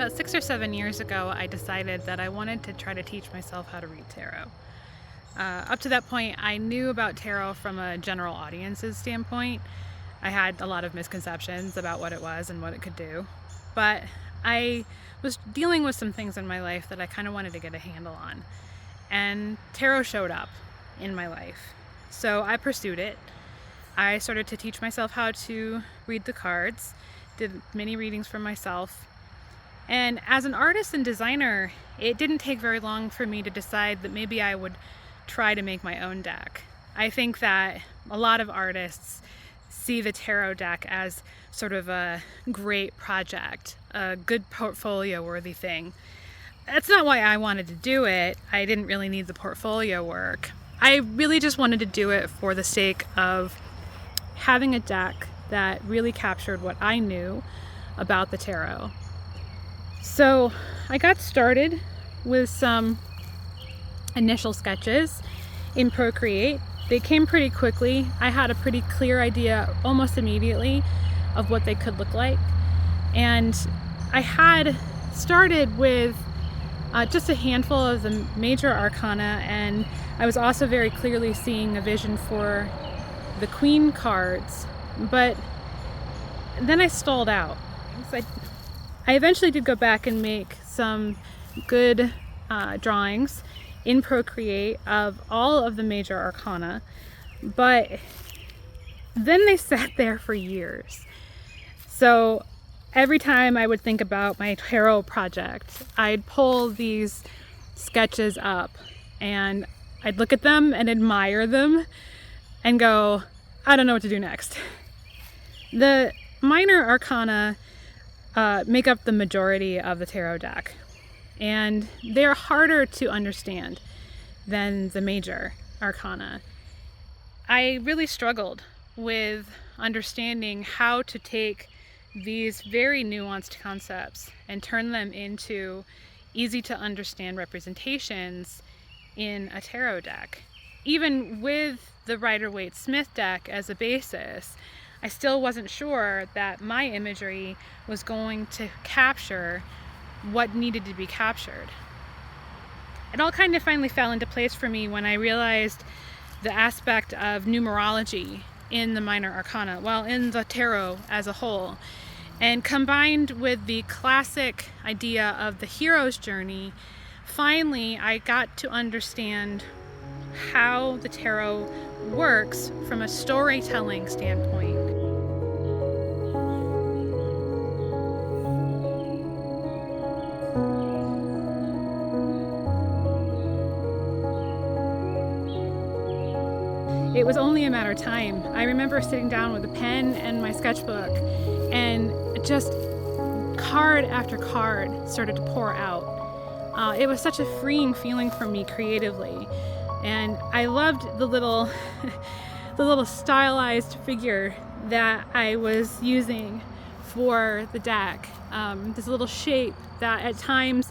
About 6 or 7 years ago, I decided that I wanted to try to teach myself how to read tarot. Up to that point, I knew about tarot from a general audience's standpoint. I had a lot of misconceptions about what it was and what it could do. But I was dealing with some things in my life that I kind of wanted to get a handle on. And tarot showed up in my life. So I pursued it. I started to teach myself how to read the cards, did many readings for myself. And as an artist and designer, it didn't take very long for me to decide that maybe I would try to make my own deck. I think that a lot of artists see the tarot deck as sort of a great project, a good portfolio worthy thing. That's not why I wanted to do it. I didn't really need the portfolio work. I really just wanted to do it for the sake of having a deck that really captured what I knew about the tarot. So I got started with some initial sketches in Procreate. They came pretty quickly. I had a pretty clear idea almost immediately of what they could look like. And I had started with just a handful of the major arcana, and I was also very clearly seeing a vision for the Queen cards, but then I stalled out. I eventually did go back and make some good drawings in Procreate of all of the major arcana, but then they sat there for years. So every time I would think about my tarot project, I'd pull these sketches up and I'd look at them and admire them and go, I don't know what to do next. The minor arcana make up the majority of the tarot deck, and they're harder to understand than the major arcana. I really struggled with understanding how to take these very nuanced concepts and turn them into easy to understand representations in a tarot deck. Even with the Rider-Waite-Smith deck as a basis, I still wasn't sure that my imagery was going to capture what needed to be captured. It all kind of finally fell into place for me when I realized the aspect of numerology in the minor arcana, well, in the tarot as a whole, and combined with the classic idea of the hero's journey. Finally, I got to understand how the tarot works from a storytelling standpoint. It was only a matter of time. I remember sitting down with a pen and my sketchbook, and just card after card started to pour out. It was such a freeing feeling for me creatively, and I loved the little the little stylized figure that I was using for the deck. This little shape that at times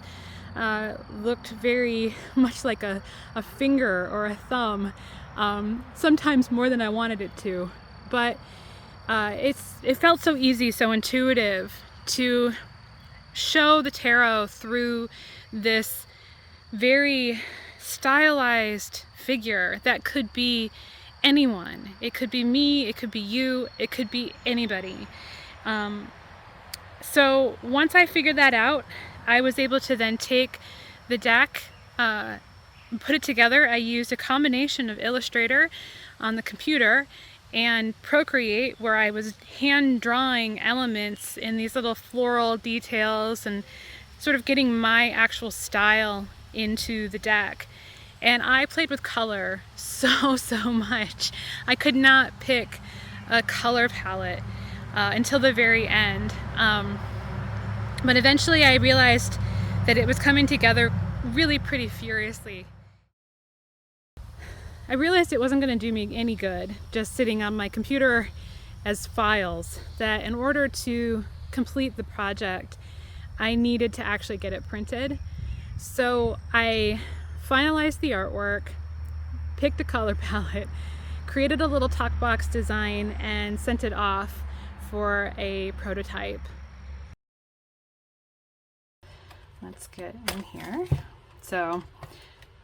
looked very much like a finger or a thumb, sometimes more than I wanted it to, but it felt so easy, so intuitive to show the tarot through this very stylized figure that could be anyone. It could be me, it could be you, it could be anybody. So once I figured that out, I was able to then take the deck, put it together. I used a combination of Illustrator on the computer and Procreate, where I was hand drawing elements in these little floral details and sort of getting my actual style into the deck. And I played with color so much. I could not pick a color palette until the very end. But eventually I realized that it was coming together really pretty furiously. I realized it wasn't going to do me any good just sitting on my computer as files, that in order to complete the project, I needed to actually get it printed. So I finalized the artwork, picked a color palette, created a little talk box design, and sent it off for a prototype. let's get in here. So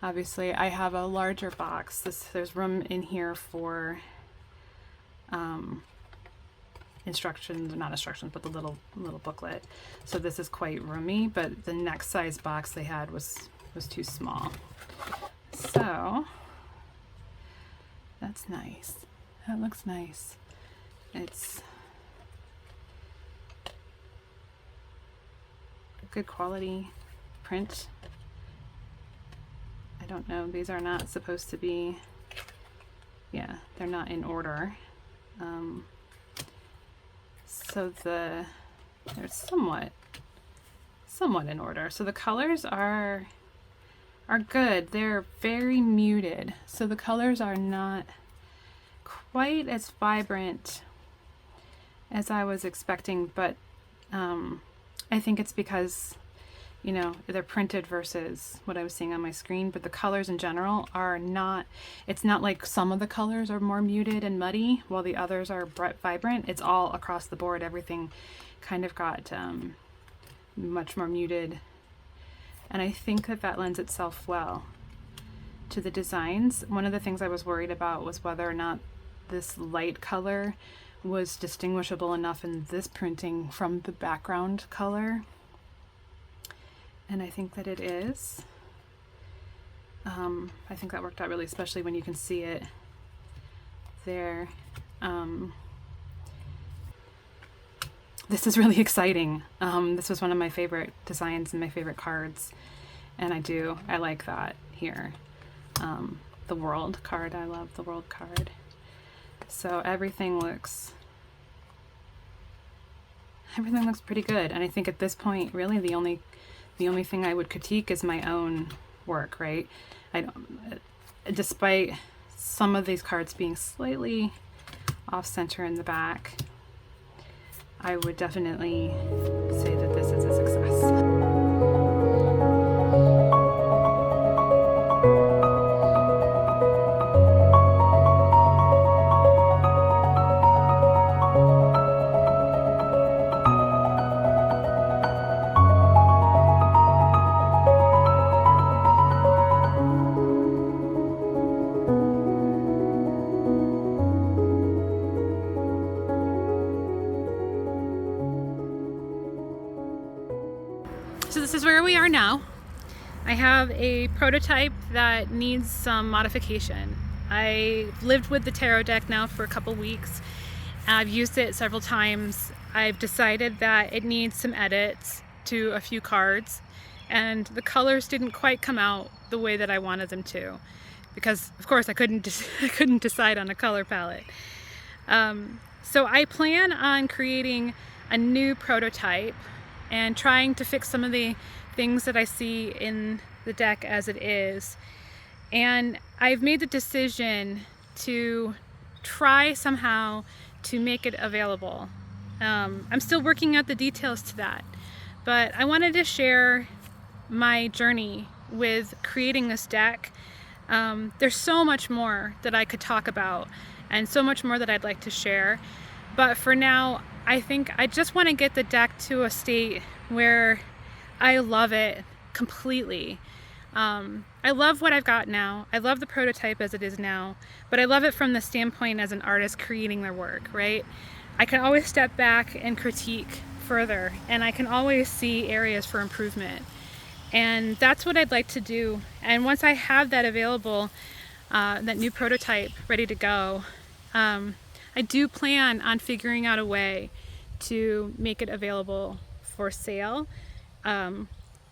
obviously I have a larger box. There's room in here for instructions, or not instructions, but the little booklet. So this is quite roomy, but the next size box they had was too small. So that's nice. That looks nice. It's good quality print. I don't know, these are not supposed to be, yeah, they're not in order. So they're somewhat in order. So the colors are good. They're very muted. So the colors are not quite as vibrant as I was expecting, but I think it's because, you know, they're printed versus what I was seeing on my screen, but the colors in general are not, it's not like some of the colors are more muted and muddy while the others are vibrant. It's all across the board. Everything kind of got much more muted. And I think that lends itself well to the designs. One of the things I was worried about was whether or not this light color was distinguishable enough in this printing from the background color. And I think that it is. I think that worked out really, especially when you can see it there. This is really exciting. This was one of my favorite designs and my favorite cards. And I like that here. The world card, I love the world card. So everything looks pretty good. And I think at this point, really the only thing I would critique is my own work, right? Despite some of these cards being slightly off center in the back, I would definitely say that this is a success. So this is where we are now. I have a prototype that needs some modification. I've lived with the tarot deck now for a couple weeks. I've used it several times. I've decided that it needs some edits to a few cards, and the colors didn't quite come out the way that I wanted them to, because of course I couldn't decide on a color palette. So I plan on creating a new prototype and trying to fix some of the things that I see in the deck as it is. And I've made the decision to try somehow to make it available. I'm still working out the details to that, but I wanted to share my journey with creating this deck. There's so much more that I could talk about and so much more that I'd like to share, but for now I think I just want to get the deck to a state where I love it completely. I love what I've got now. I love the prototype as it is now, but I love it from the standpoint as an artist creating their work, right? I can always step back and critique further, and I can always see areas for improvement. And that's what I'd like to do. And once I have that available, that new prototype ready to go, I do plan on figuring out a way to make it available for sale.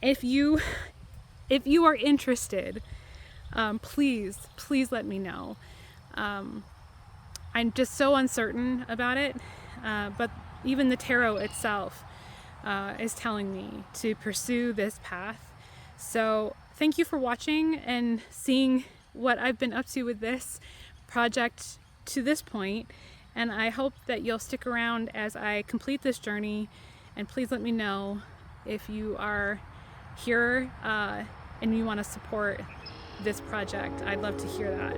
If you are interested, please let me know. I'm just so uncertain about it, but even the tarot itself is telling me to pursue this path. So thank you for watching and seeing what I've been up to with this project to this point, and I hope that you'll stick around as I complete this journey, and please let me know if you are here and you want to support this project. I'd love to hear that.